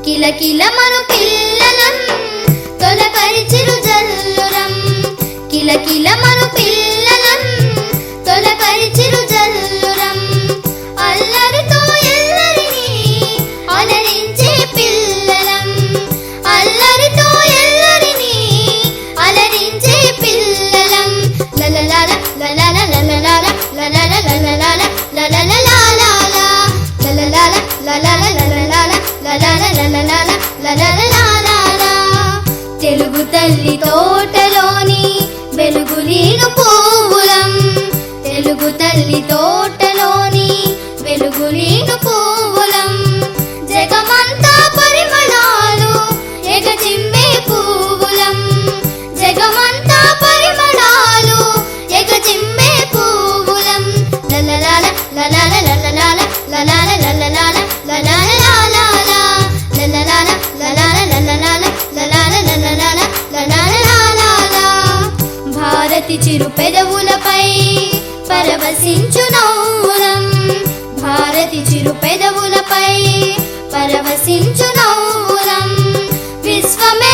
కిలకిలమను పిల్లలం తొలకరిచిరు జల్లురం కిలకిలమను పిల్లలం తొలకరిచిరు జల్లురం అల్లరితో ఎల్లరినీ అలరించే పిల్లలం అల్లరితో ఎల్లరినీ అలరించే పిల్లలం లలలాల లలలాల లలలాల లలలాల లలలాల లలలాల లలలాల లలలాల లలలాల తెలుగు తల్లి తోటలోని వెలుగులీను పువ్వులం తెలుగు తల్లి తోటలోని వెలుగులీను పువ్వులం జగమంతా పరిమళాలు ఎగజిమ్మే పువ్వులం జగమంతా పరిమళాలు ఎగజిమ్మే పువ్వులం లలలాల లలలాల లలలాల లలలాల భారతి చిరు పెదవులపై పరవశించు నవ్వులం భారతి చిరు పెదవులపై పరవశించు నవ్వులం విశ్వమే